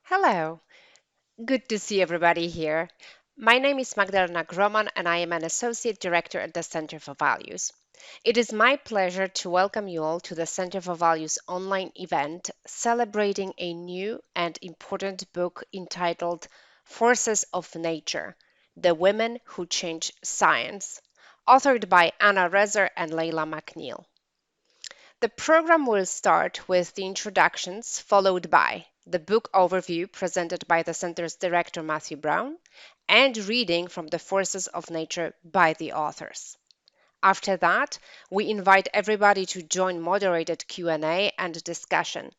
Hello, good to see everybody here. My name is Magdalena Groman and I am an Associate Director at the Center for Values. It is my pleasure to welcome you all to the Center for Values online event celebrating a new and important book entitled Forces of Nature: The Women Who Changed Science, authored by Anna Rezer and Leila McNeill. The program will start with the introductions, followed by the book overview presented by the Center's director Matthew Brown, and reading from The Forces of Nature by the authors. After that, we invite everybody to join moderated Q&A and discussion.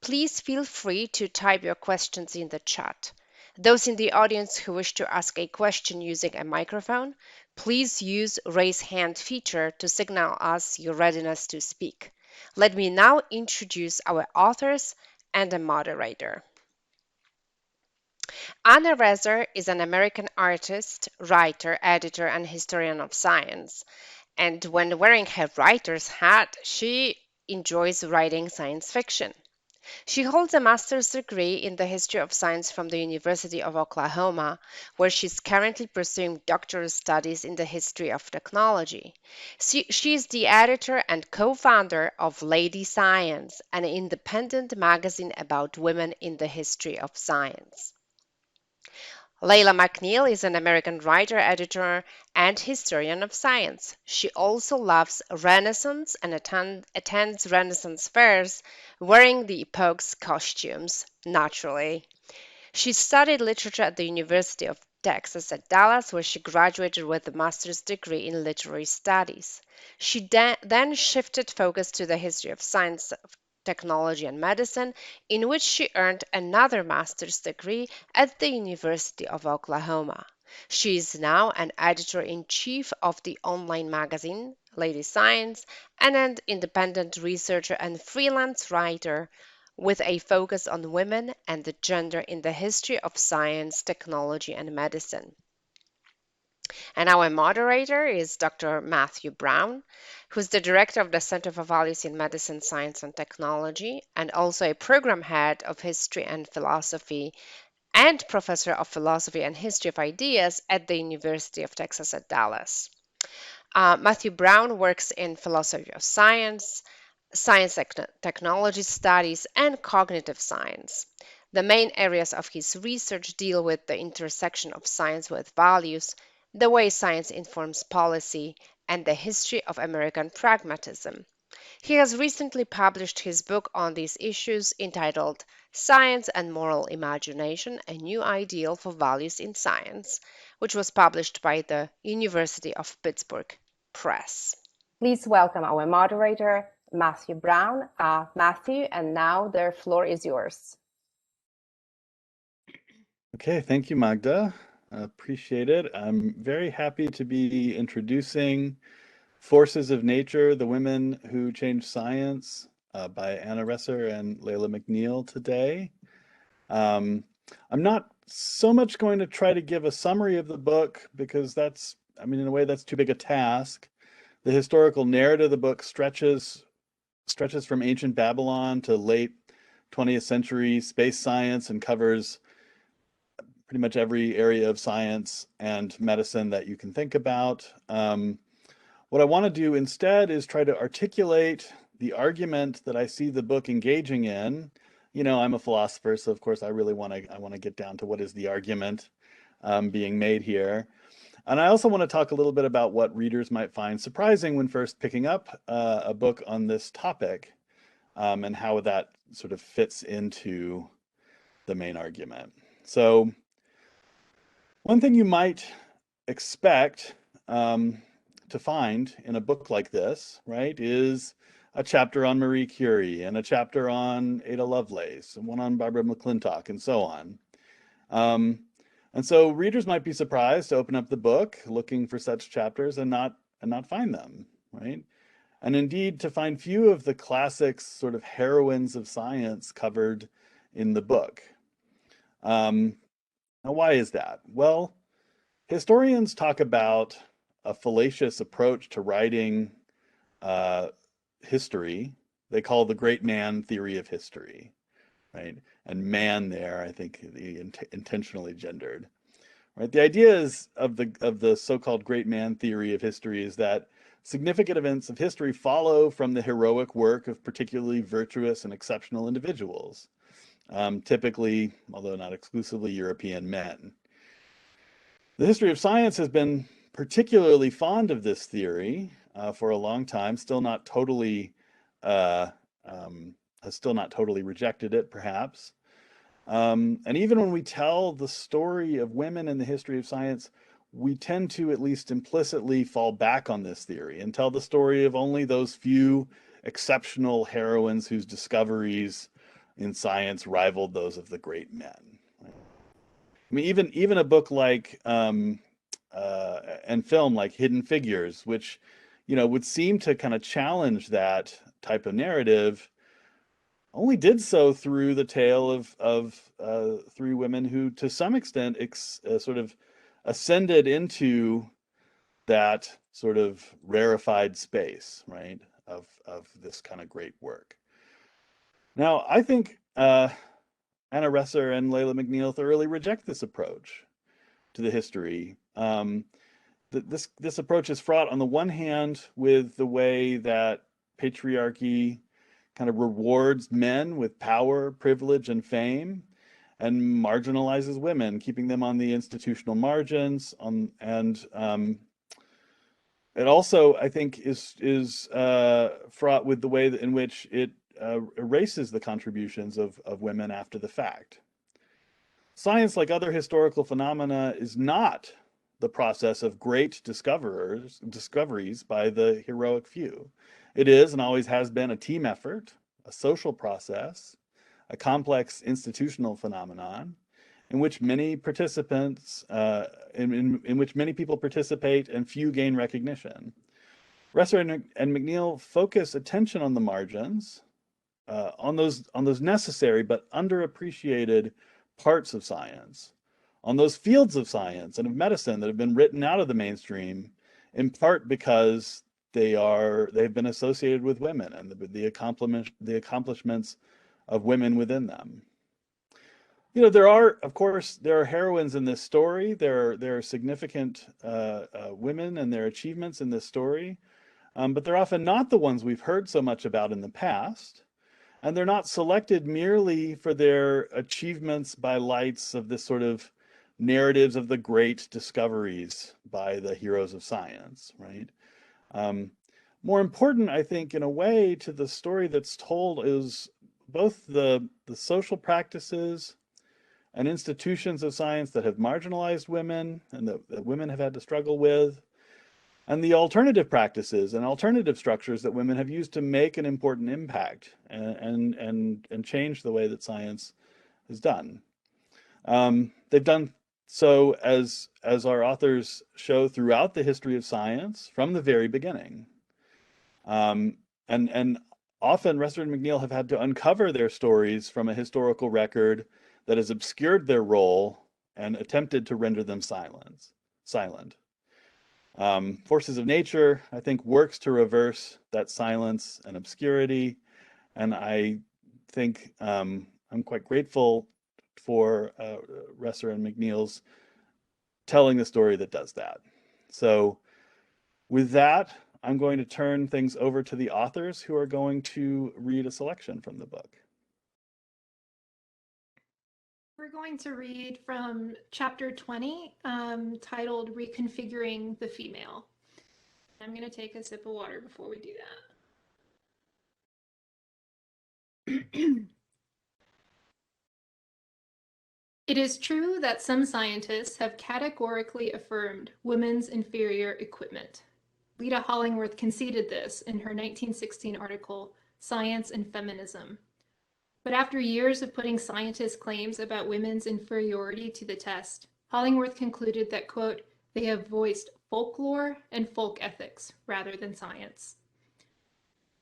Please feel free to type your questions in the chat. Those in the audience who wish to ask a question using a microphone, please use raise hand feature to signal us your readiness to speak. Let me now introduce our authors and the moderator. Anna Rezer is an American artist, writer, editor, and historian of science. And when wearing her writer's hat, she enjoys writing science fiction. She holds a master's degree in the history of science from the University of Oklahoma, where she's currently pursuing doctoral studies in the history of technology. She is the editor and co-founder of Lady Science, an independent magazine about women in the history of science. Leila McNeill is an American writer, editor, and historian of science. She also loves Renaissance and attends Renaissance fairs, wearing the epoch's costumes, naturally. She studied literature at the University of Texas at Dallas, where she graduated with a master's degree in literary studies. She then shifted focus to the history of science, technology, and medicine, in which she earned another master's degree at the University of Oklahoma. She is now an editor-in-chief of the online magazine Lady Science and an independent researcher and freelance writer with a focus on women and the gender in the history of science, technology, and medicine. And our moderator is Dr. Matthew Brown, who's the director of the Center for Values in Medicine, Science, and Technology, and also a program head of history and philosophy and professor of philosophy and history of ideas at the University of Texas at Dallas. Matthew Brown works in philosophy of science, science technology studies, and cognitive science. The main areas of his research deal with the intersection of science with values, the way science informs policy, and the history of American pragmatism. He has recently published his book on these issues entitled Science and Moral Imagination: A New Ideal for Values in Science, which was published by the University of Pittsburgh Press. Please welcome our moderator, Matthew Brown. Matthew, and now the floor is yours. Okay, thank you, Magda. Appreciate it. I'm very happy to be introducing Forces of Nature: The Women Who Changed Science by Anna Rezer and Leila McNeill today. I'm not so much going to try to give a summary of the book because that's, in a way, that's too big a task. The historical narrative of the book stretches from ancient Babylon to late 20th century space science and covers pretty much every area of science and medicine that you can think about. What I want to do instead is try to articulate the argument that I see the book engaging in. I'm a philosopher, so of course I really want to get down to what is the argument being made here. And I also want to talk a little bit about what readers might find surprising when first picking up a book on this topic, and how that sort of fits into the main argument. So one thing you might expect to find in a book like this, right, is a chapter on Marie Curie and a chapter on Ada Lovelace and one on Barbara McClintock and so on. And so readers might be surprised to open up the book looking for such chapters and not find them, right? And indeed to find few of the classic sort of heroines of science covered in the book. Now, why is that? Well, historians talk about a fallacious approach to writing history. They call the great man theory of history, right? And man there, I think, intentionally gendered, right? The idea is of the so-called great man theory of history is that significant events of history follow from the heroic work of particularly virtuous and exceptional individuals, typically, although not exclusively, European men. The history of science has been particularly fond of this theory for a long time, still not totally uh, has still not totally rejected it, perhaps. And even when we tell the story of women in the history of science, we tend to at least implicitly fall back on this theory and tell the story of only those few exceptional heroines whose discoveries in science rivaled those of the great men. I mean, even a book like and film like Hidden Figures, which would seem to kind of challenge that type of narrative, only did so through the tale of three women who, to some extent, sort of ascended into that sort of rarefied space, right, of this kind of great work. Now, I think Anna Resser and Leila McNeill thoroughly reject this approach to the history. This approach is fraught on the one hand with the way that patriarchy kind of rewards men with power, privilege, and fame, and marginalizes women, keeping them on the institutional margins. It also, I think, is fraught with the way in which it erases the contributions of women after the fact. Science, like other historical phenomena, is not the process of great discoveries by the heroic few. It is and always has been a team effort, a social process, a complex institutional phenomenon in which many participants, in which many people participate and few gain recognition. Resser and McNeill focus attention on the margins, on those necessary but underappreciated parts of science, on those fields of science and of medicine that have been written out of the mainstream, in part because they've been associated with women and the accomplishments of women within them. There are, of course, heroines in this story. There are significant women and their achievements in this story, but they're often not the ones we've heard so much about in the past. And they're not selected merely for their achievements by lights of this sort of narratives of the great discoveries by the heroes of science, right? More important, I think, in a way, to the story that's told is both the social practices and institutions of science that have marginalized women and that women have had to struggle with, and the alternative practices and alternative structures that women have used to make an important impact and change the way that science is done. They've done so, as our authors show, throughout the history of science from the very beginning. And often Resser and McNeill have had to uncover their stories from a historical record that has obscured their role and attempted to render them silent. Forces of Nature, I think, works to reverse that silence and obscurity, and I think I'm quite grateful for Resser and McNeill's telling the story that does that. So with that, I'm going to turn things over to the authors who are going to read a selection from the book. We're going to read from chapter 20, titled Reconfiguring the Female. I'm going to take a sip of water before we do that. It is true that some scientists have categorically affirmed women's inferior equipment. Lita Hollingworth conceded this in her 1916 article, Science and Feminism. But after years of putting scientists' claims about women's inferiority to the test, Hollingworth concluded that, quote, they have voiced folklore and folk ethics rather than science.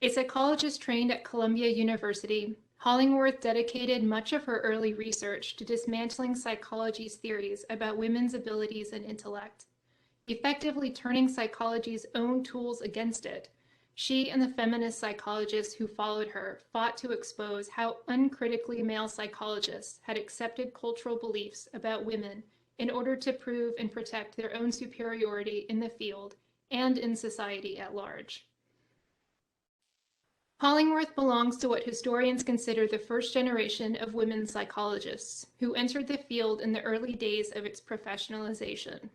A psychologist trained at Columbia University, Hollingworth dedicated much of her early research to dismantling psychology's theories about women's abilities and intellect, effectively turning psychology's own tools against it She and the feminist psychologists who followed her fought to expose how uncritically male psychologists had accepted cultural beliefs about women in order to prove and protect their own superiority in the field and in society at large. Hollingworth belongs to what historians consider the first generation of women psychologists who entered the field in the early days of its professionalization.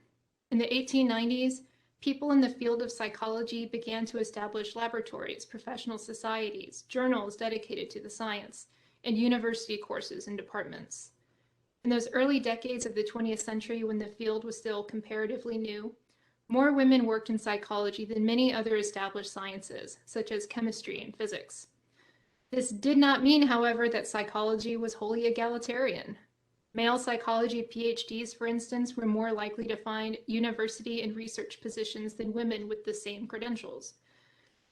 In the 1890s, people in the field of psychology began to establish laboratories, professional societies, journals dedicated to the science, and university courses and departments. In those early decades of the 20th century, when the field was still comparatively new, more women worked in psychology than many other established sciences, such as chemistry and physics. This did not mean, however, that psychology was wholly egalitarian. Male psychology PhDs, for instance, were more likely to find university and research positions than women with the same credentials.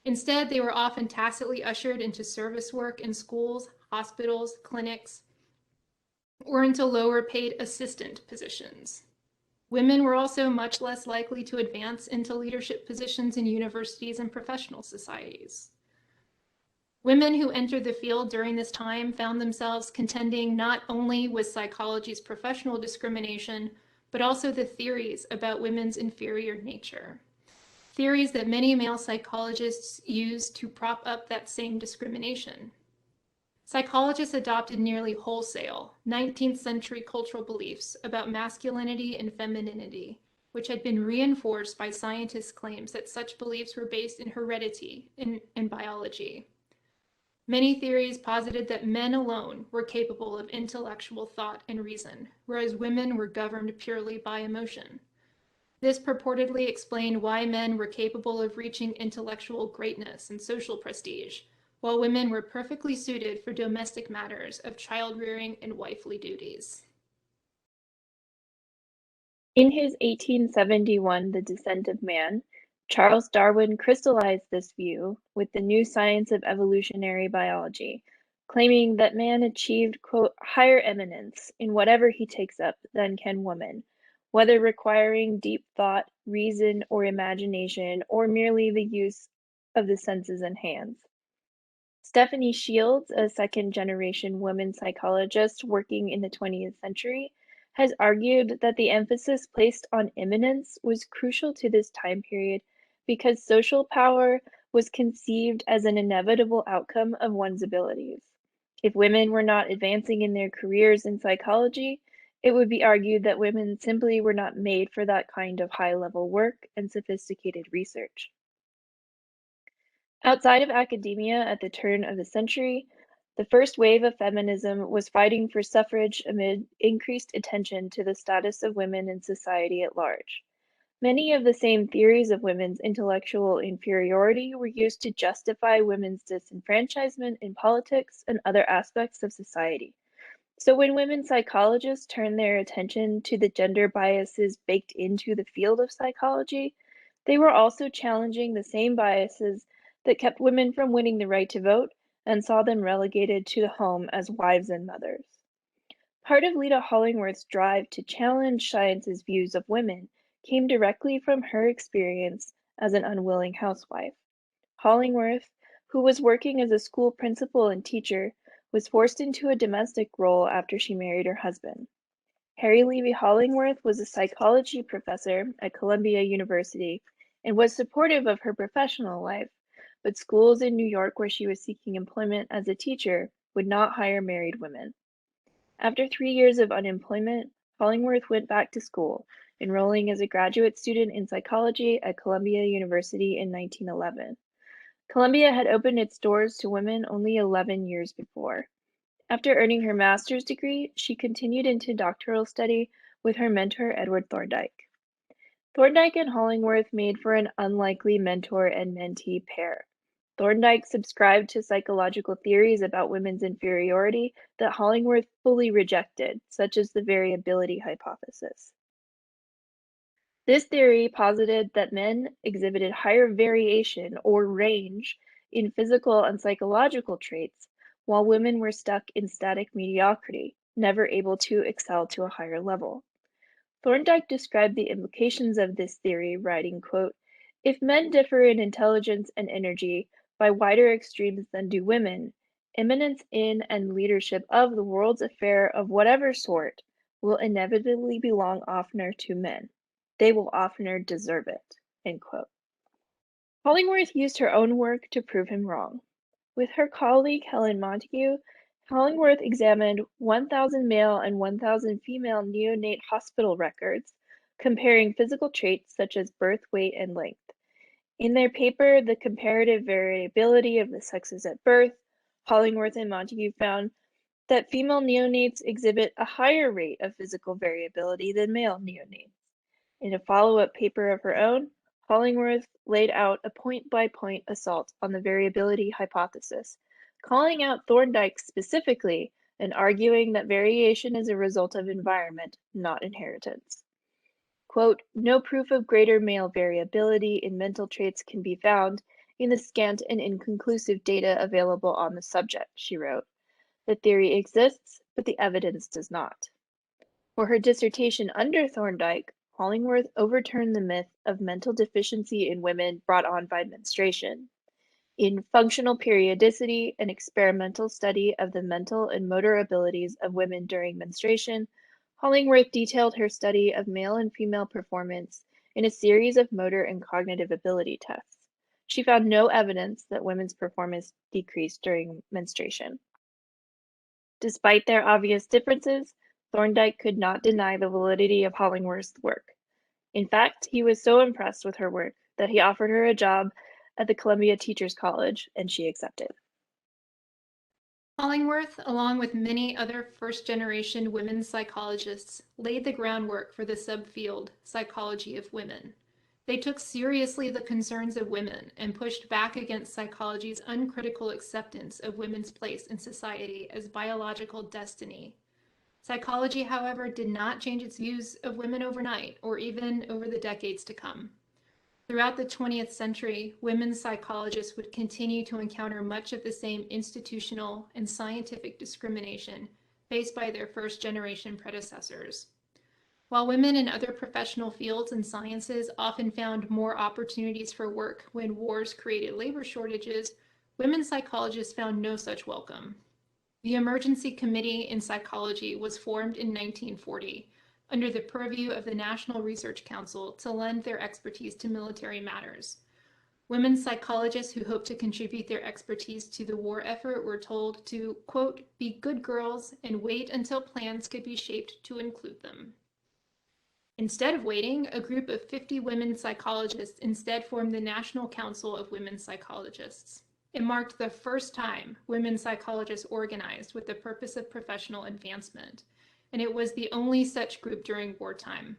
Instead, they were often tacitly ushered into service work in schools, hospitals, clinics, or into lower paid assistant positions. Women were also much less likely to advance into leadership positions in universities and professional societies. Women who entered the field during this time found themselves contending not only with psychology's professional discrimination, but also the theories about women's inferior nature. Theories that many male psychologists used to prop up that same discrimination. Psychologists adopted nearly wholesale 19th century cultural beliefs about masculinity and femininity, which had been reinforced by scientists' claims that such beliefs were based in heredity and biology. Many theories posited that men alone were capable of intellectual thought and reason, whereas women were governed purely by emotion. This purportedly explained why men were capable of reaching intellectual greatness and social prestige, while women were perfectly suited for domestic matters of child-rearing and wifely duties. In his 1871 The Descent of Man, Charles Darwin crystallized this view with the new science of evolutionary biology, claiming that man achieved, quote, higher eminence in whatever he takes up than can woman, whether requiring deep thought, reason, or imagination, or merely the use of the senses and hands. Stephanie Shields, a second-generation woman psychologist working in the 20th century, has argued that the emphasis placed on eminence was crucial to this time period because social power was conceived as an inevitable outcome of one's abilities. If women were not advancing in their careers in psychology, it would be argued that women simply were not made for that kind of high-level work and sophisticated research. Outside of academia at the turn of the century, the first wave of feminism was fighting for suffrage amid increased attention to the status of women in society at large. Many of the same theories of women's intellectual inferiority were used to justify women's disenfranchisement in politics and other aspects of society. So when women psychologists turned their attention to the gender biases baked into the field of psychology, they were also challenging the same biases that kept women from winning the right to vote and saw them relegated to the home as wives and mothers. Part of Leila Hollingworth's drive to challenge science's views of women came directly from her experience as an unwilling housewife. Hollingworth, who was working as a school principal and teacher, was forced into a domestic role after she married her husband. Harry Levy Hollingworth was a psychology professor at Columbia University and was supportive of her professional life, but schools in New York where she was seeking employment as a teacher would not hire married women. After 3 years of unemployment, Hollingworth went back to school, enrolling as a graduate student in psychology at Columbia University in 1911. Columbia had opened its doors to women only 11 years before. After earning her master's degree, she continued into doctoral study with her mentor Edward Thorndike. Thorndike and Hollingworth made for an unlikely mentor and mentee pair. Thorndike subscribed to psychological theories about women's inferiority that Hollingworth fully rejected, such as the variability hypothesis. This theory posited that men exhibited higher variation or range in physical and psychological traits, while women were stuck in static mediocrity, never able to excel to a higher level. Thorndike described the implications of this theory, writing, quote, If men differ in intelligence and energy by wider extremes than do women, eminence in and leadership of the world's affair of whatever sort will inevitably belong oftener to men. They will oftener deserve it. End quote. Hollingworth used her own work to prove him wrong. With her colleague Helen Montagu, Hollingworth examined 1,000 male and 1,000 female neonate hospital records, comparing physical traits such as birth weight and length. In their paper, The Comparative Variability of the Sexes at Birth, Hollingworth and Montagu found that female neonates exhibit a higher rate of physical variability than male neonates. In a follow-up paper of her own, Hollingworth laid out a point-by-point assault on the variability hypothesis, calling out Thorndike specifically and arguing that variation is a result of environment, not inheritance. Quote, no proof of greater male variability in mental traits can be found in the scant and inconclusive data available on the subject, she wrote. The theory exists, but the evidence does not. For her dissertation under Thorndike, Hollingworth overturned the myth of mental deficiency in women brought on by menstruation. In Functional Periodicity, an experimental study of the mental and motor abilities of women during menstruation, Hollingworth detailed her study of male and female performance in a series of motor and cognitive ability tests. She found no evidence that women's performance decreased during menstruation. Despite their obvious differences, Thorndike could not deny the validity of Hollingworth's work. In fact, he was so impressed with her work that he offered her a job at the Columbia Teachers College, and she accepted. Hollingworth, along with many other first-generation women psychologists, laid the groundwork for the subfield psychology of women. They took seriously the concerns of women and pushed back against psychology's uncritical acceptance of women's place in society as biological destiny. Psychology, however, did not change its views of women overnight or even over the decades to come. Throughout the 20th century, women psychologists would continue to encounter much of the same institutional and scientific discrimination faced by their first-generation predecessors. While women in other professional fields and sciences often found more opportunities for work when wars created labor shortages, women psychologists found no such welcome. The Emergency Committee in Psychology was formed in 1940 under the purview of the National Research Council to lend their expertise to military matters. Women psychologists who hoped to contribute their expertise to the war effort were told to, quote, be good girls and wait until plans could be shaped to include them. Instead of waiting, a group of 50 women psychologists instead formed the National Council of Women Psychologists. It marked the first time women psychologists organized with the purpose of professional advancement, and it was the only such group during wartime.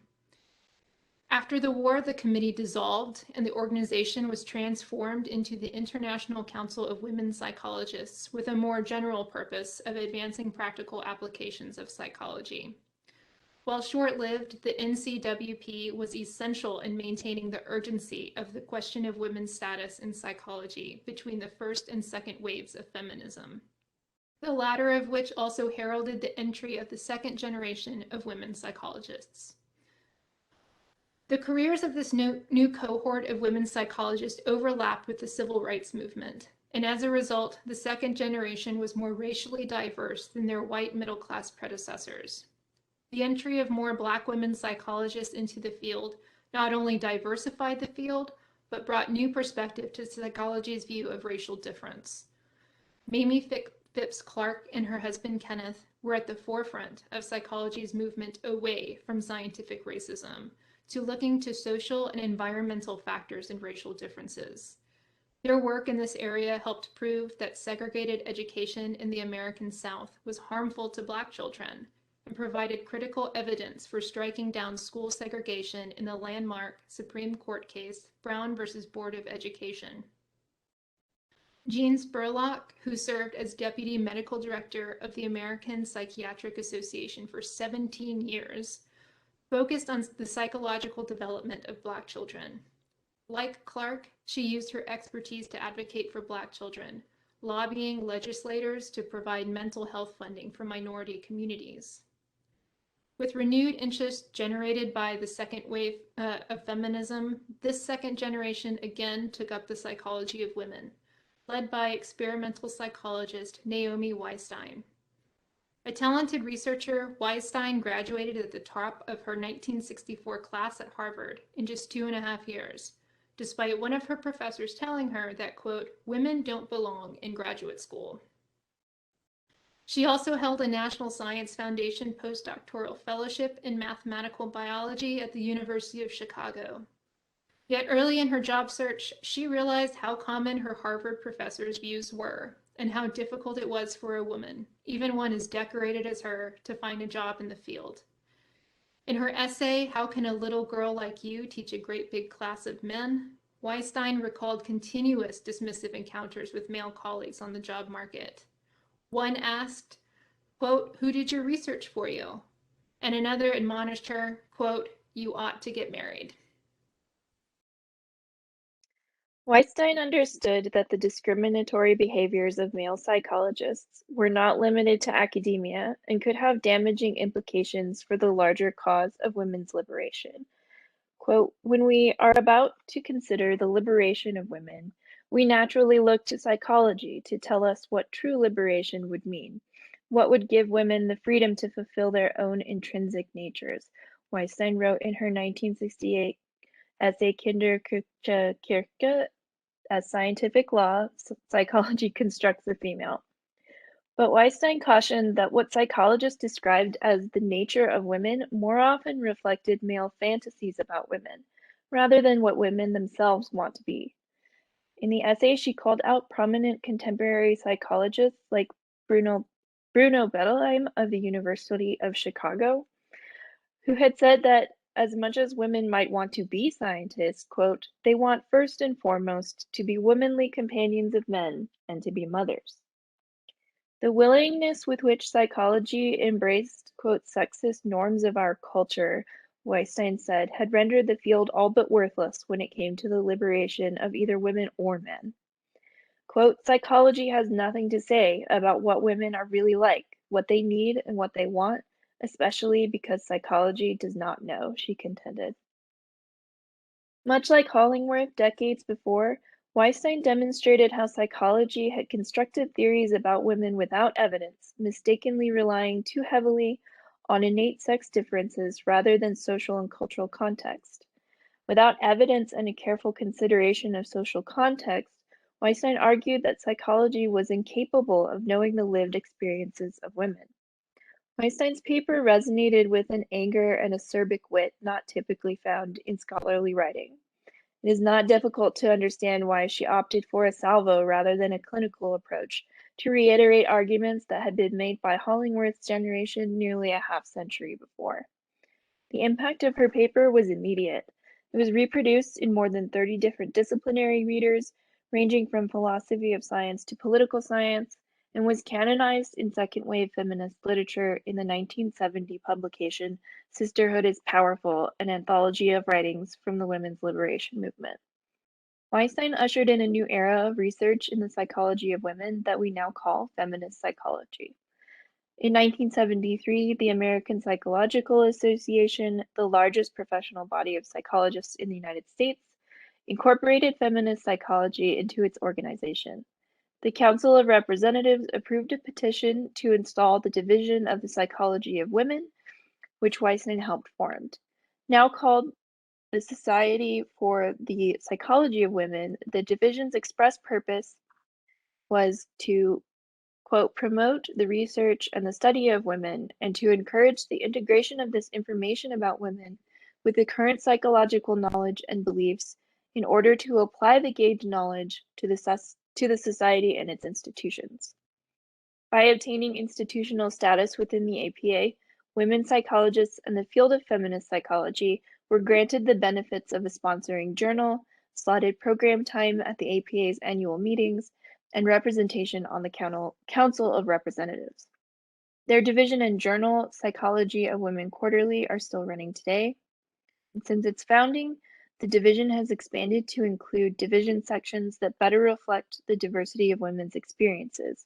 After the war, the committee dissolved, and the organization was transformed into the International Council of Women Psychologists with a more general purpose of advancing practical applications of psychology. While short-lived, the NCWP was essential in maintaining the urgency of the question of women's status in psychology between the first and second waves of feminism, the latter of which also heralded the entry of the second generation of women psychologists. The careers of this new cohort of women psychologists overlapped with the civil rights movement, and as a result, the second generation was more racially diverse than their white middle-class predecessors. The entry of more Black women psychologists into the field not only diversified the field, but brought new perspective to psychology's view of racial difference. Mamie Phipps Clark and her husband Kenneth were at the forefront of psychology's movement away from scientific racism to looking to social and environmental factors in racial differences. Their work in this area helped prove that segregated education in the American South was harmful to Black children, and provided critical evidence for striking down school segregation in the landmark Supreme Court case Brown versus Board of Education. Jean Spurlock, who served as Deputy Medical Director of the American Psychiatric Association for 17 years, focused on the psychological development of Black children. Like Clark, she used her expertise to advocate for Black children, lobbying legislators to provide mental health funding for minority communities. With renewed interest generated by the second wave of feminism, this second generation again took up the psychology of women, led by experimental psychologist Naomi Weisstein. A talented researcher, Weisstein graduated at the top of her 1964 class at Harvard in just 2.5 years, despite one of her professors telling her that, quote, women don't belong in graduate school. She also held a National Science Foundation postdoctoral fellowship in mathematical biology at the University of Chicago. Yet early in her job search, she realized how common her Harvard professors' views were, and how difficult it was for a woman, even one as decorated as her, to find a job in the field. In her essay, How Can a Little Girl Like You Teach a Great Big Class of Men?, Weisstein recalled continuous dismissive encounters with male colleagues on the job market. One asked, quote, who did your research for you? And another admonished her, quote, you ought to get married. Weisstein understood that the discriminatory behaviors of male psychologists were not limited to academia and could have damaging implications for the larger cause of women's liberation. Quote, when we are about to consider the liberation of women, we naturally look to psychology to tell us what true liberation would mean, what would give women the freedom to fulfill their own intrinsic natures, Weisstein wrote in her 1968 essay Kinderkirche, as scientific law, psychology constructs the female. But Weisstein cautioned that what psychologists described as the nature of women more often reflected male fantasies about women, rather than what women themselves want to be. In the essay, she called out prominent contemporary psychologists like Bruno Bettelheim of the University of Chicago, who had said that as much as women might want to be scientists, quote, they want first and foremost to be womanly companions of men and to be mothers. The willingness with which psychology embraced, quote, sexist norms of our culture, Weisstein said, had rendered the field all but worthless when it came to the liberation of either women or men. Quote, psychology has nothing to say about what women are really like, what they need and what they want, especially because psychology does not know, she contended. Much like Hollingworth decades before, Weisstein demonstrated how psychology had constructed theories about women without evidence, mistakenly relying too heavily on innate sex differences rather than social and cultural context. Without evidence and a careful consideration of social context, Weisstein argued that psychology was incapable of knowing the lived experiences of women. Weisstein's paper resonated with an anger and acerbic wit not typically found in scholarly writing. It is not difficult to understand why she opted for a salvo rather than a clinical approach to reiterate arguments that had been made by Hollingworth's generation nearly a half-century before. The impact of her paper was immediate. It was reproduced in more than 30 different disciplinary readers, ranging from philosophy of science to political science, and was canonized in second-wave feminist literature in the 1970 publication Sisterhood is Powerful, an anthology of writings from the women's liberation movement. Weisstein ushered in a new era of research in the psychology of women that we now call feminist psychology. In 1973, the American Psychological Association, the largest professional body of psychologists in the United States, incorporated feminist psychology into its organization. The Council of Representatives approved a petition to install the Division of the Psychology of Women, which Weisstein helped form. Now called the Society for the Psychology of Women, the division's express purpose was to, quote, promote the research and the study of women and to encourage the integration of this information about women with the current psychological knowledge and beliefs in order to apply the gained knowledge to the society and its institutions. By obtaining institutional status within the APA, women psychologists and the field of feminist psychology were granted the benefits of a sponsoring journal, slotted program time at the APA's annual meetings, and representation on the Council of Representatives. Their division and journal, Psychology of Women Quarterly, are still running today. And since its founding, the division has expanded to include division sections that better reflect the diversity of women's experiences.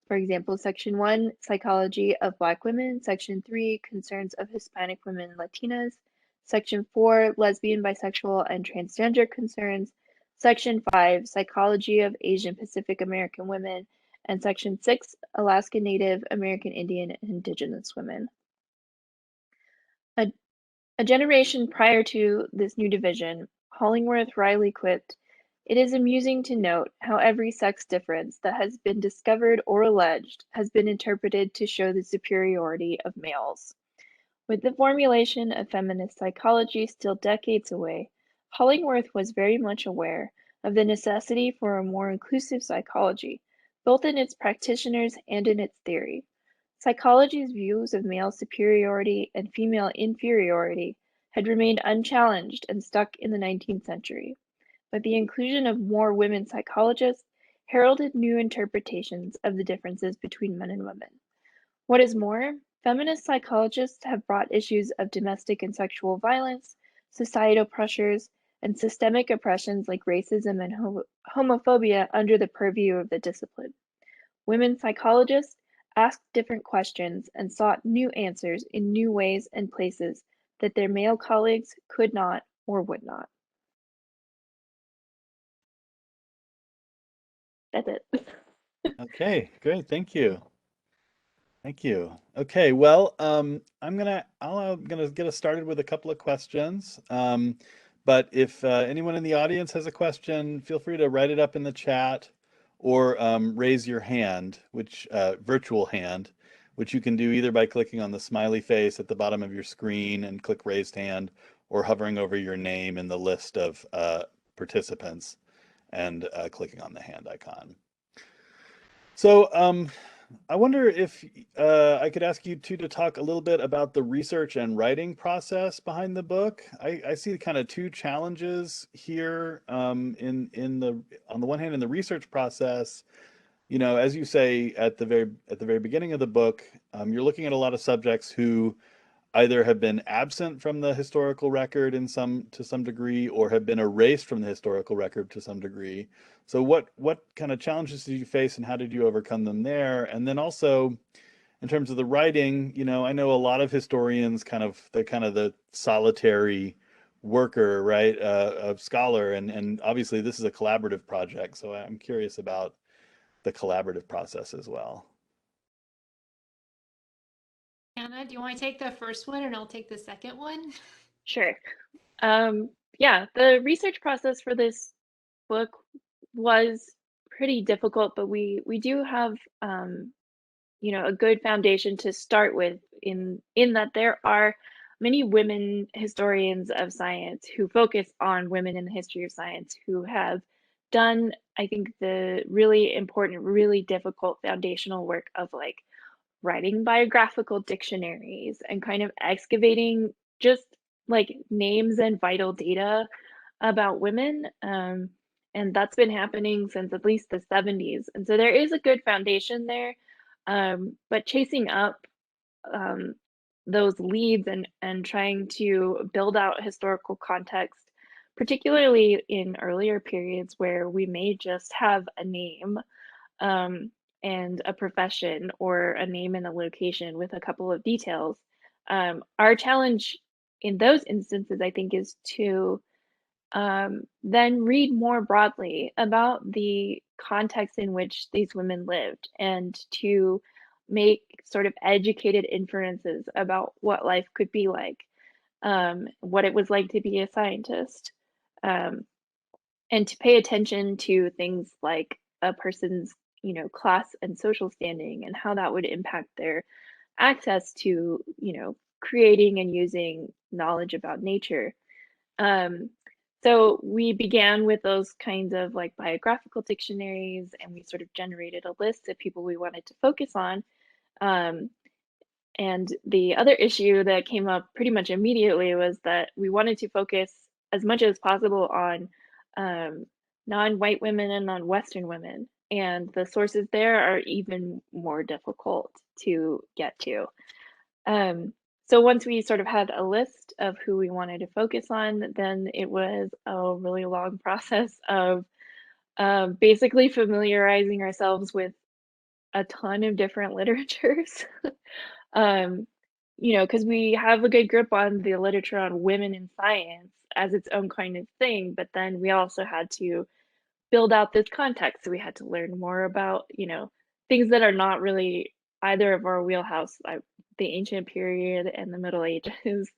For example, Section 1, Psychology of Black Women, Section 3, Concerns of Hispanic Women and Latinas, Section 4, Lesbian, Bisexual, and Transgender Concerns, Section 5, Psychology of Asian Pacific American Women, and Section 6, Alaska Native American Indian and Indigenous Women. A generation prior to this new division, Hollingworth Riley quipped, "It is amusing to note how every sex difference that has been discovered or alleged has been interpreted to show the superiority of males." With the formulation of feminist psychology still decades away, Hollingworth was very much aware of the necessity for a more inclusive psychology, both in its practitioners and in its theory. Psychology's views of male superiority and female inferiority had remained unchallenged and stuck in the 19th century, but the inclusion of more women psychologists heralded new interpretations of the differences between men and women. What is more, feminist psychologists have brought issues of domestic and sexual violence, societal pressures, and systemic oppressions like racism and homophobia under the purview of the discipline. Women psychologists asked different questions and sought new answers in new ways and places that their male colleagues could not or would not. That's it. Okay, great. Thank you. Thank you. Okay, well, I'm gonna get us started with a couple of questions. But if anyone in the audience has a question, feel free to write it up in the chat or raise your hand, which virtual hand, which you can do either by clicking on the smiley face at the bottom of your screen and click raised hand, or hovering over your name in the list of participants and clicking on the hand icon. So I wonder if I could ask you two to talk a little bit about the research and writing process behind the book. I see kind of two challenges here. In the on the one hand, in the research process, you know, as you say at the very beginning of the book, you're looking at a lot of subjects who either have been absent from the historical record to some degree, or have been erased from the historical record to some degree. So what kind of challenges did you face and how did you overcome them there? And then also in terms of the writing, you know, I know a lot of historians they're kind of the solitary worker, right? Of scholar, and obviously this is a collaborative project. So I'm curious about the collaborative process as well. Anna, do you want to take the first one and I'll take the second one? Sure. Yeah, the research process for this book was pretty difficult, but we do have you know, a good foundation to start with in that there are many women historians of science who focus on women in the history of science who have done, I think, the really important, really difficult foundational work of like writing biographical dictionaries and kind of excavating just like names and vital data about women. And that's been happening since at least the 70s. And so there is a good foundation there. But chasing up um, those leads and trying to build out historical context, particularly in earlier periods where we may just have a name um, and a profession or a name and a location with a couple of details. Our challenge in those instances, I think, is to then read more broadly about the context in which these women lived and to make sort of educated inferences about what life could be like, what it was like to be a scientist, um, and to pay attention to things like a person's, you know, class and social standing and how that would impact their access to, you know, creating and using knowledge about nature. Um, so we began with those kinds of like biographical dictionaries, and we sort of generated a list of people we wanted to focus on. Um, and the other issue that came up pretty much immediately was that we wanted to focus as much as possible on non-white women and non-Western women. And the sources there are even more difficult to get to. So once we sort of had a list of who we wanted to focus on, then it was a really long process of basically familiarizing ourselves with a ton of different literatures. You know, because we have a good grip on the literature on women in science as its own kind of thing, but then we also had to build out this context. So we had to learn more about, you know, things that are not really either of our wheelhouse, like the ancient period and the Middle Ages.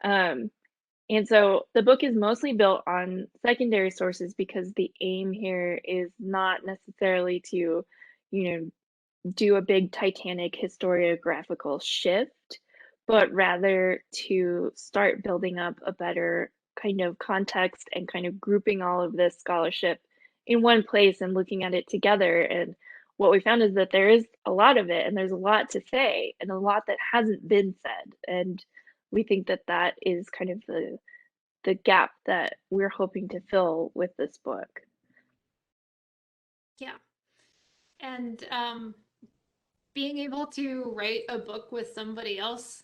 Um, and so the book is mostly built on secondary sources because the aim here is not necessarily to, you know, do a big titanic historiographical shift, but rather to start building up a better kind of context and kind of grouping all of this scholarship in one place and looking at it together. And what we found is that there is a lot of it and there's a lot to say and a lot that hasn't been said. And we think that that is kind of the gap that we're hoping to fill with this book. Yeah. And being able to write a book with somebody else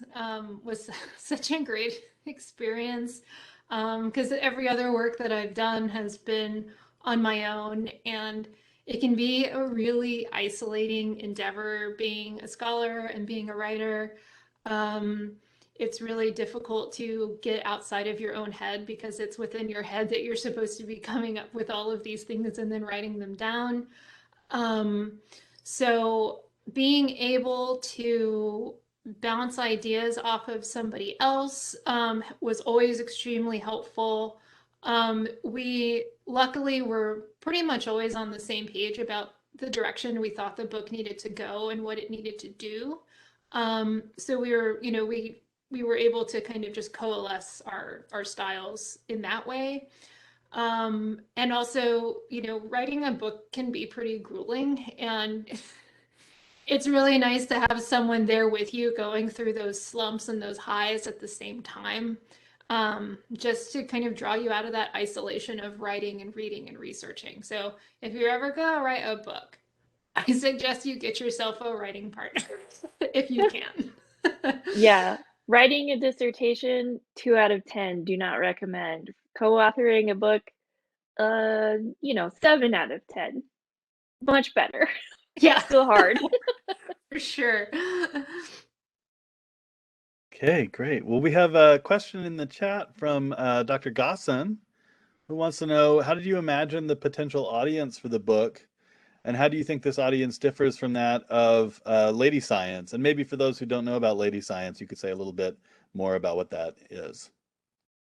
was such a great experience because every other work that I've done has been on my own, and it can be a really isolating endeavor being a scholar and being a writer. Um, it's really difficult to get outside of your own head because it's within your head that you're supposed to be coming up with all of these things and then writing them down. Um, so being able to bounce ideas off of somebody else was always extremely helpful. We luckily were pretty much always on the same page about the direction we thought the book needed to go and what it needed to do. So we were, you know, we were able to kind of just coalesce our styles in that way. And also, you know, writing a book can be pretty grueling, and it's really nice to have someone there with you going through those slumps and those highs at the same time, just to kind of draw you out of that isolation of writing and reading and researching. So if you're ever gonna write a book, I suggest you get yourself a writing partner if you can. Yeah, writing a dissertation, 2 out of 10, do not recommend. Co-authoring a book, you know, 7 out of 10. Much better. Yeah, Still hard. for sure. Okay, great. Well, we have a question in the chat from Dr. Gosson, who wants to know, how did you imagine the potential audience for the book? And how do you think this audience differs from that of lady science? And maybe for those who don't know about lady science, you could say a little bit more about what that is.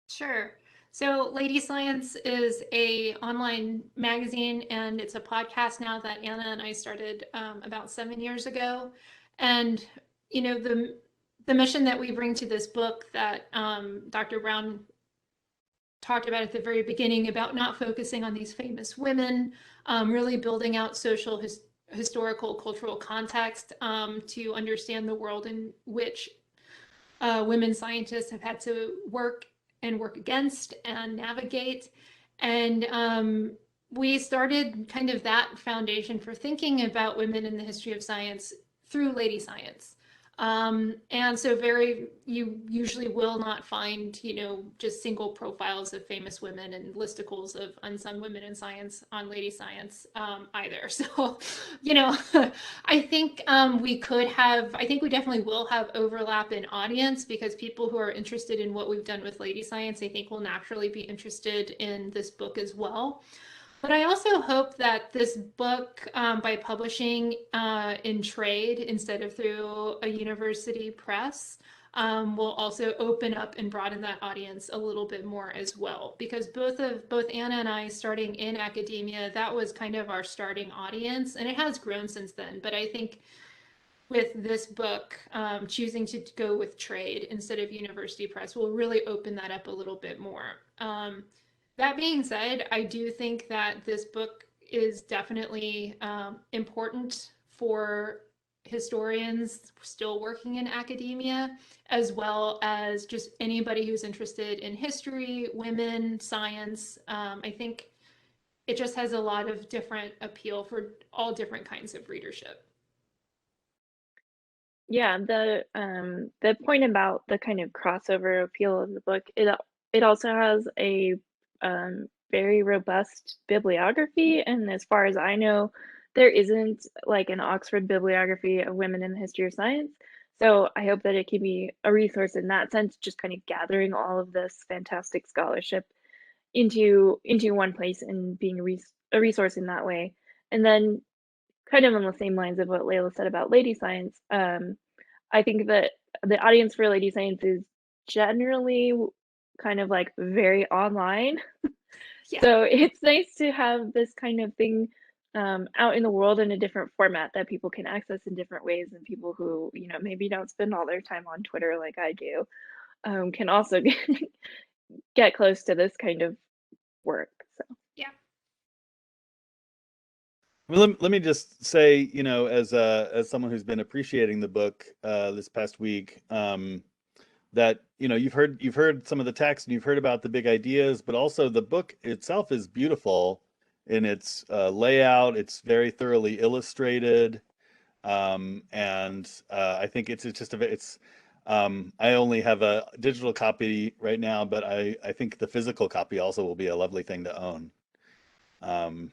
Sure. So Lady Science is a online magazine, and it's a podcast now that Anna and I started about 7 years ago. And you know, the mission that we bring to this book that Dr. Brown talked about at the very beginning about not focusing on these famous women, really building out historical, cultural context to understand the world in which women scientists have had to work and work against and navigate. And we started kind of that foundation for thinking about women in the history of science through lady science. And so you usually will not find, you know, just single profiles of famous women and listicles of unsung women in science on Lady Science either. So, you know, I think I think we definitely will have overlap in audience because people who are interested in what we've done with Lady Science, I think will naturally be interested in this book as well. But I also hope that this book, by publishing in trade instead of through a university press, will also open up and broaden that audience a little bit more as well. Because both Anna and I, starting in academia, that was kind of our starting audience, and it has grown since then. But I think with this book, choosing to go with trade instead of university press will really open that up a little bit more. That being said, I do think that this book is definitely important for historians still working in academia, as well as just anybody who's interested in history, women, science. I think it just has a lot of different appeal for all different kinds of readership. Yeah, the point about the kind of crossover appeal of the book, it also has a very robust bibliography, and as far as I know, there isn't like an Oxford bibliography of women in the history of science. So I hope that it can be a resource in that sense, just kind of gathering all of this fantastic scholarship into one place and being a resource in that way. And then kind of on the same lines of what Leila said about lady science, I think that the audience for lady science is generally kind of like very online. Yeah. So it's nice to have this kind of thing out in the world in a different format that people can access in different ways, and people who, you know, maybe don't spend all their time on Twitter like I do, can also get close to this kind of work. So Yeah. Well, let me just say, you know, as someone who's been appreciating the book this past week, that, you know, you've heard some of the text and you've heard about the big ideas, but also the book itself is beautiful in its layout. It's very thoroughly illustrated, and I think it's just it's. I only have a digital copy right now, but I think the physical copy also will be a lovely thing to own. Um,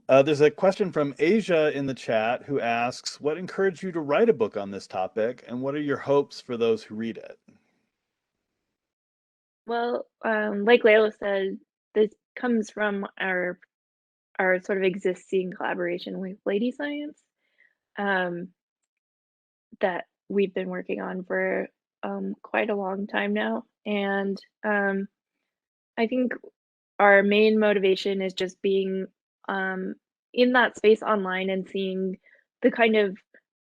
there's a question from Asia in the chat who asks, what encouraged you to write a book on this topic, and what are your hopes for those who read it? well, like Leila said, this comes from our sort of existing collaboration with Lady Science um, that we've been working on for quite a long time now. And I think our main motivation is just being um, in that space online and seeing the kind of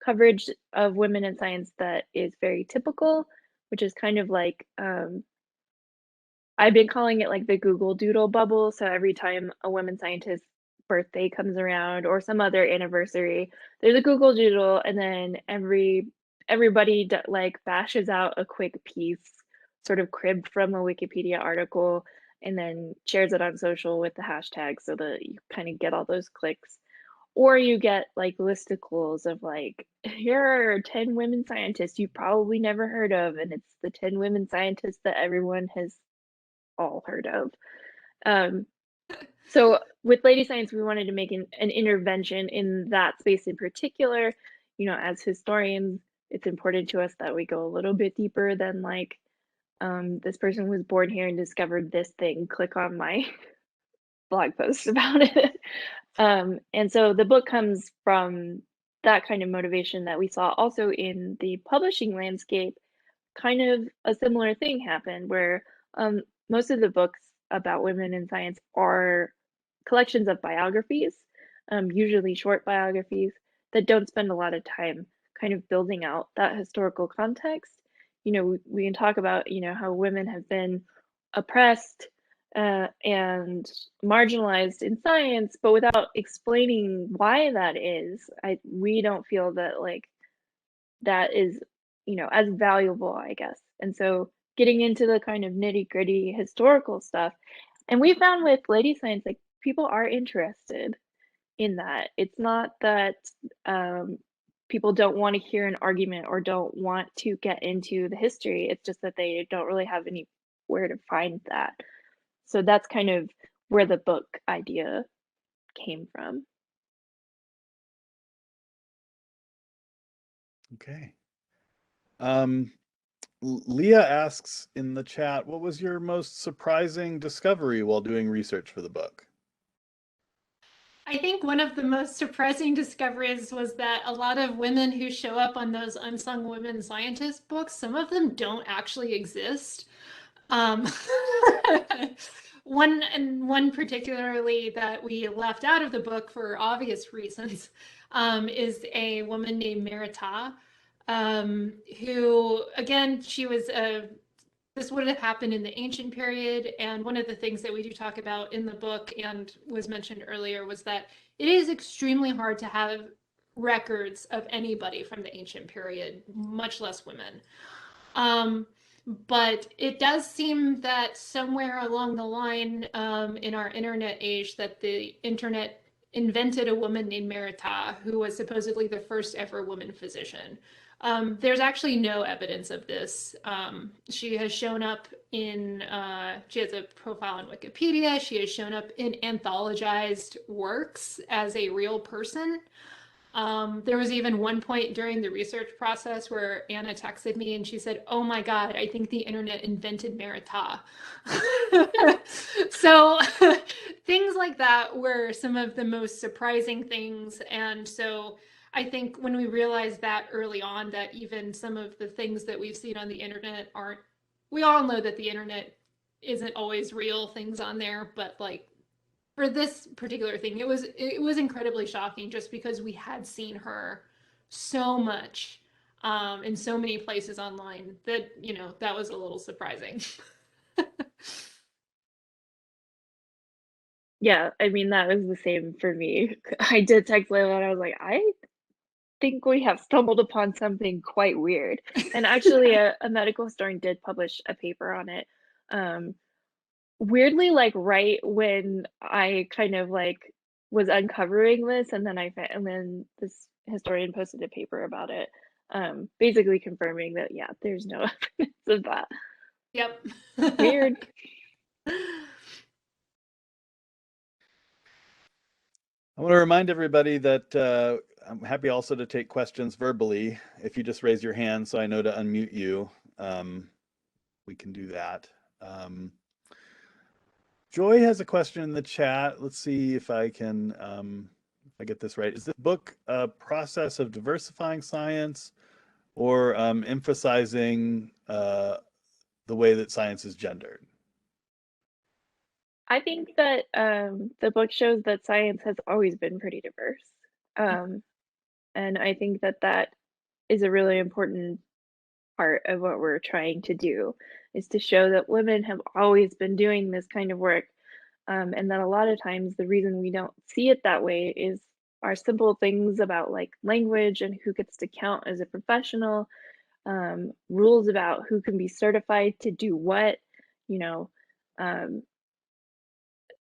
coverage of women in science that is very typical, which is kind of like I've been calling it like the Google Doodle bubble. So every time a women scientist's birthday comes around or some other anniversary, there's a Google Doodle, and then everybody like bashes out a quick piece, sort of cribbed from a Wikipedia article, and then shares it on social with the hashtag so that you kind of get all those clicks. Or you get like listicles of like, here are 10 women scientists you probably never heard of, and it's the 10 women scientists that everyone has all heard of. Um, so with Lady Science, we wanted to make an intervention in that space in particular. You know, as historians, it's important to us that we go a little bit deeper than like, this person was born here and discovered this thing, click on my blog post about it. And so the book comes from that kind of motivation that we saw also in the publishing landscape. Kind of a similar thing happened where um, most of the books about women in science are collections of biographies, usually short biographies that don't spend a lot of time kind of building out that historical context. You know, we can talk about, you know, how women have been oppressed and marginalized in science, but without explaining why that is, we don't feel that like that is, you know, as valuable, I guess. And so getting into the kind of nitty-gritty historical stuff, and we found with lady science, like people are interested in that. It's not that people don't want to hear an argument or don't want to get into the history. It's just that they don't really have anywhere to find that. So that's kind of where the book idea came from. Okay. Leah asks in the chat, what was your most surprising discovery while doing research for the book? I think one of the most surprising discoveries was that a lot of women who show up on those unsung women scientist books, some of them don't actually exist. Um, one particularly that we left out of the book for obvious reasons is a woman named Merita, who, again, she was this would have happened in the ancient period. And one of the things that we do talk about in the book and was mentioned earlier was that it is extremely hard to have records of anybody from the ancient period, much less women. But it does seem that somewhere along the line in our internet age that the internet invented a woman named Merita, who was supposedly the first ever woman physician. There's actually no evidence of this. She has shown up in, she has a profile on Wikipedia. She has shown up in anthologized works as a real person. There was even one point during the research process where Anna texted me and she said, "Oh my God, I think the internet invented Merita." So things like that were some of the most surprising things. And so I think when we realized that early on, that even some of the things that we've seen on the internet aren't, we all know that the internet isn't always real things on there, but like for this particular thing, it was incredibly shocking just because we had seen her so much in so many places online that, that was a little surprising. Yeah, I mean, that was the same for me. I did text Leila and I was like, I think we have stumbled upon something quite weird. And actually, a medical historian did publish a paper on it. Weirdly, like right when I kind of like was uncovering this, and then this historian posted a paper about it, basically confirming that yeah, there's no evidence of that. Yep. Weird. I want to remind everybody that I'm happy also to take questions verbally. If you just raise your hand so I know to unmute you, we can do that. Joy has a question in the chat. Let's see if I can, if I get this right. Is this book a process of diversifying science or emphasizing the way that science is gendered? I think that the book shows that science has always been pretty diverse. And I think that that is a really important part of what we're trying to do, is to show that women have always been doing this kind of work. And that a lot of times the reason we don't see it that way is our simple things about like language and who gets to count as a professional, rules about who can be certified to do what, you know, um,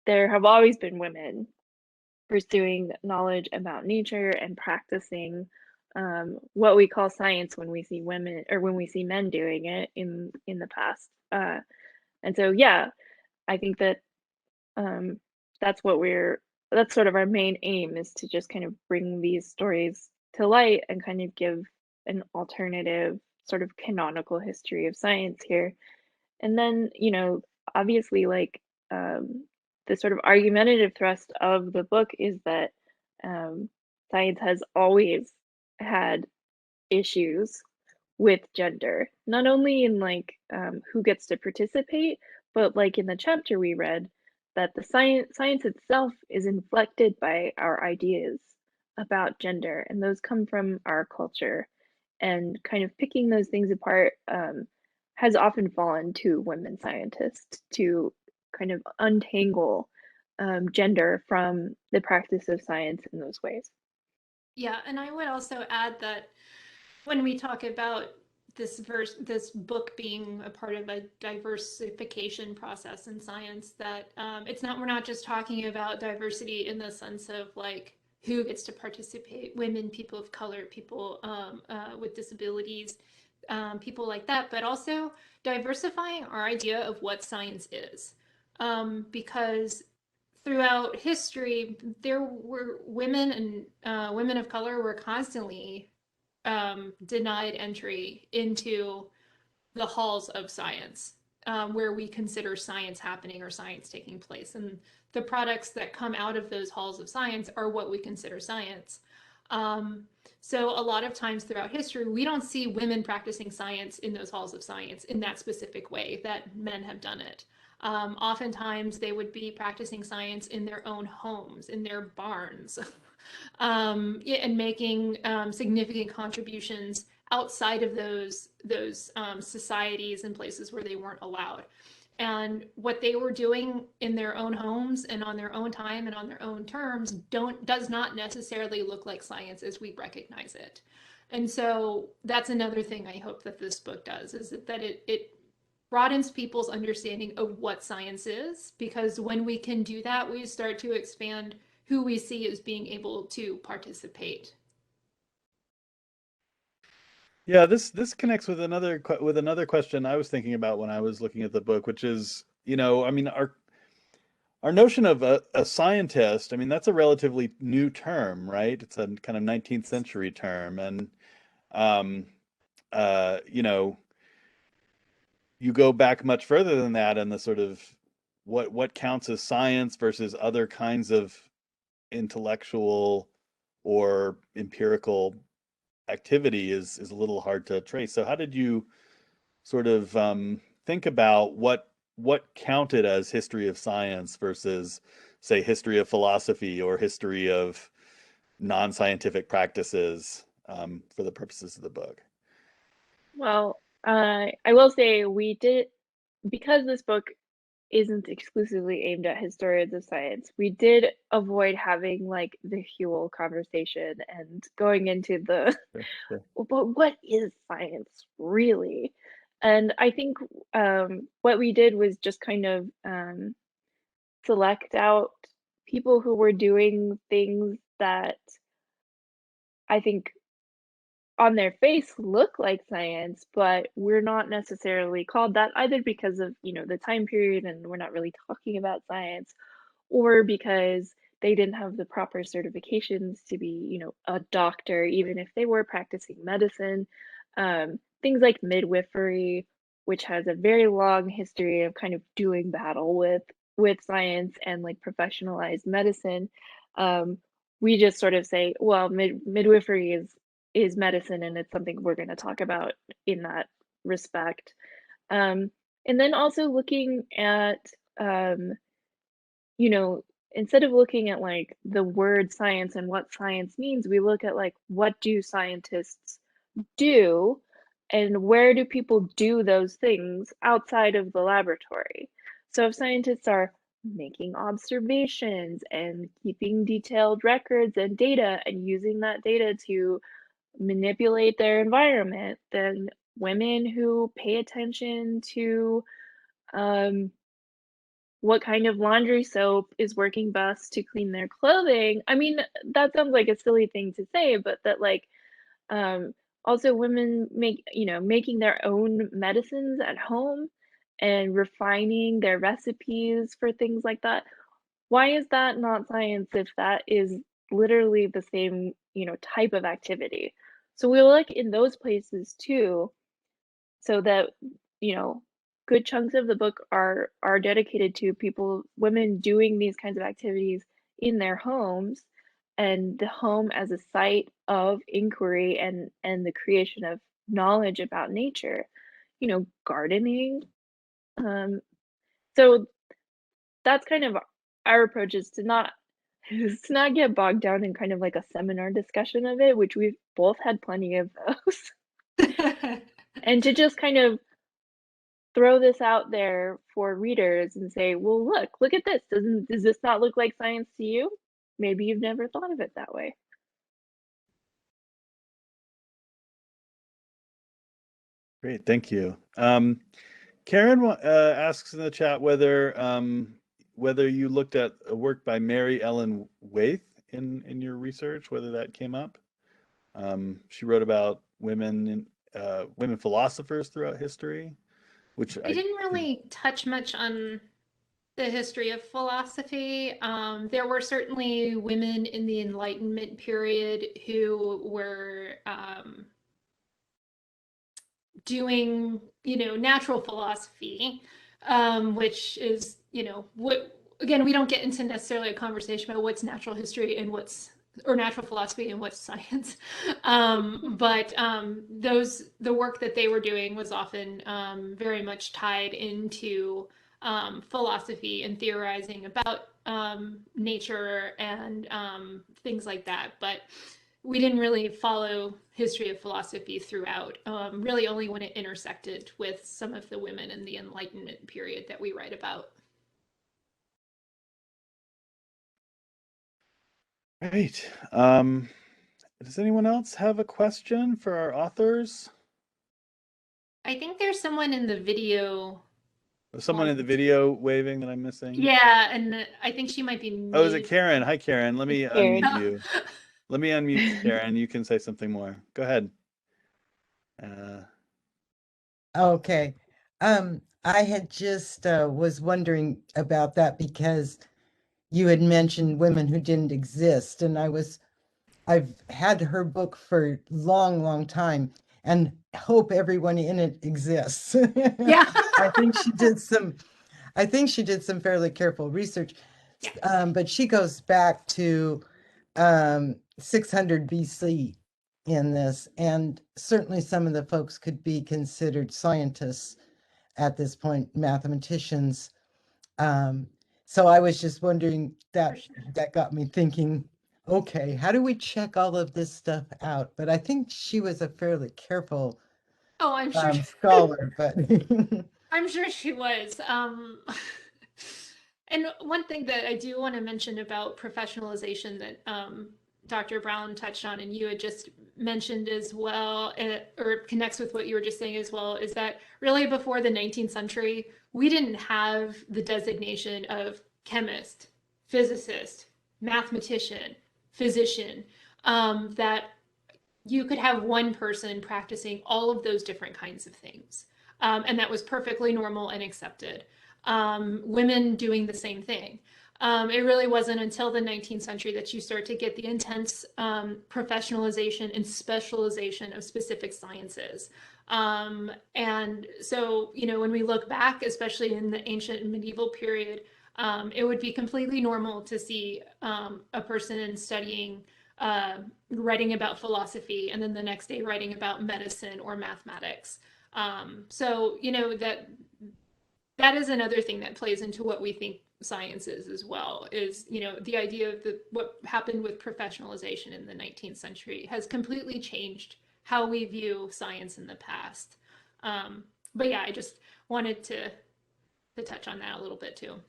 there have always been women pursuing knowledge about nature and practicing what we call science when we see women or when we see men doing it in the past. And so, yeah, I think that um, that's what that's sort of our main aim, is to just kind of bring these stories to light and kind of give an alternative sort of canonical history of science here. And then, obviously, like the sort of argumentative thrust of the book is that um, science has always had issues with gender, not only in like who gets to participate, but like in the chapter we read, that the science itself is inflected by our ideas about gender, and those come from our culture, and kind of picking those things apart has often fallen to women scientists to kind of untangle gender from the practice of science in those ways. Yeah, and I would also add that when we talk about this book being a part of a diversification process in science, that we're not just talking about diversity in the sense of like who gets to participate, women, people of color, people with disabilities, people like that, but also diversifying our idea of what science is, because throughout history there were women, and women of color were constantly denied entry into the halls of science, where we consider science happening or science taking place. And the products that come out of those halls of science are what we consider science. So a lot of times throughout history, we don't see women practicing science in those halls of science in that specific way that men have done it. Oftentimes, they would be practicing science in their own homes, in their barns, yeah, and making significant contributions outside of those societies and places where they weren't allowed. And what they were doing in their own homes and on their own time and on their own terms does not necessarily look like science as we recognize it. And so that's another thing I hope that this book does, is that it broadens people's understanding of what science is, because when we can do that, we start to expand who we see as being able to participate. Yeah, this connects with another question I was thinking about when I was looking at the book, which is, I mean, our notion of a scientist, I mean, that's a relatively new term, right? It's a kind of 19th century term, and um, you know, you go back much further than that, and the sort of what counts as science versus other kinds of intellectual or empirical activity is a little hard to trace. So how did you sort of think about what counted as history of science versus, say, history of philosophy or history of non-scientific practices for the purposes of the book? Well, I will say we did, because this book isn't exclusively aimed at historians of science, we did avoid having like the Whewell conversation and going into the, Sure, sure. but what is science really? And I think what we did was just kind of select out people who were doing things that I think on their face look like science, but we're not necessarily called that either because of, the time period and we're not really talking about science, or because they didn't have the proper certifications to be, a doctor, even if they were practicing medicine. Things like midwifery, which has a very long history of kind of doing battle with science and like professionalized medicine. Um, we just sort of say, well, midwifery is medicine, and it's something we're going to talk about in that respect. And then also looking at um, you know, instead of looking at like the word science and what science means, we look at like what do scientists do and where do people do those things outside of the laboratory. So if scientists are making observations and keeping detailed records and data and using that data to manipulate their environment, then women who pay attention to um, what kind of laundry soap is working best to clean their clothing. I mean, that sounds like a silly thing to say, but that like um also women making their own medicines at home and refining their recipes for things like that. Why is that not science if that is literally the same, type of activity? So we look in those places too, so that you know good chunks of the book are dedicated to women doing these kinds of activities in their homes, and the home as a site of inquiry and the creation of knowledge about nature, gardening. Um, so that's kind of our approach, is to not get bogged down in kind of like a seminar discussion of it, which we've both had plenty of those, and to just kind of throw this out there for readers and say, well, look at this. Does this not look like science to you? Maybe you've never thought of it that way. Great, thank you. Karen asks in the chat whether you looked at a work by Mary Ellen Waithe in your research, whether that came up. She wrote about women philosophers throughout history, which I didn't really touch much on the history of philosophy. There were certainly women in the Enlightenment period who were doing, natural philosophy, which is, what, again, we don't get into necessarily a conversation about what's natural history and or natural philosophy and what's science. But the work that they were doing was often very much tied into philosophy and theorizing about nature and things like that. But we didn't really follow history of philosophy throughout, really only when it intersected with some of the women in the Enlightenment period that we write about. Great. Does anyone else have a question for our authors? I think there's someone in the video. Someone in the video waving that I'm missing? Yeah, and I think she might be Oh, is it muted. Karen? Hi, Karen. Let me Karen. unmute you. Let me unmute you, Karen. You can say something more. Go ahead. Uh, Okay. I had just was wondering about that because you had mentioned women who didn't exist, and I've had her book for a long, long time and hope everyone in it exists. Yeah. I think she did some fairly careful research. Yeah. But she goes back to 600 BC in this, and certainly some of the folks could be considered scientists at this point, mathematicians. So I was just wondering, that got me thinking, okay, how do we check all of this stuff out? But I think she was a fairly careful Oh, I'm sure. scholar, but I'm sure she was. And one thing that I do want to mention about professionalization that Dr. Brown touched on, and you had just mentioned as well, or connects with what you were just saying as well, is that really before the 19th century, we didn't have the designation of chemist, physicist, mathematician, physician, that you could have one person practicing all of those different kinds of things. And that was perfectly normal and accepted. Women doing the same thing. It really wasn't until the 19th century that you start to get the intense professionalization and specialization of specific sciences. And so, you know, when we look back, especially in the ancient and medieval period, it would be completely normal to see a person studying writing about philosophy and then the next day writing about medicine or mathematics. So, you know, that is another thing that plays into what we think science is as well, is, you know, the idea of what happened with professionalization in the 19th century has completely changed how we view science in the past. But yeah, I just wanted to touch on that a little bit too.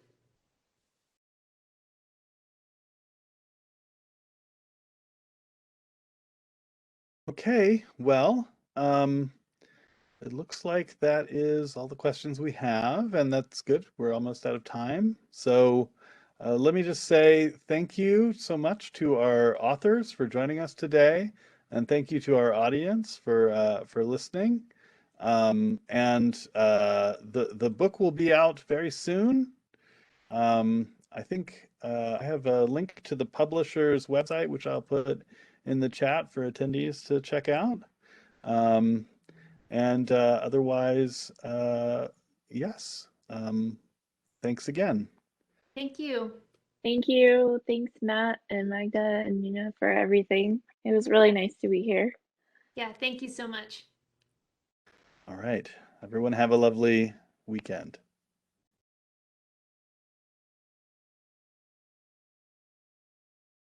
okay, well, it looks like that is all the questions we have, and that's good. We're almost out of time. So let me just say thank you so much to our authors for joining us today, and thank you to our audience for listening. And the book will be out very soon. I think I have a link to the publisher's website, which I'll put in the chat for attendees to check out. And otherwise, yes. Thanks again. Thank you. Thank you. Thanks, Matt and Magda and Nina, for everything. It was really nice to be here. Yeah, thank you so much. All right. Everyone have a lovely weekend.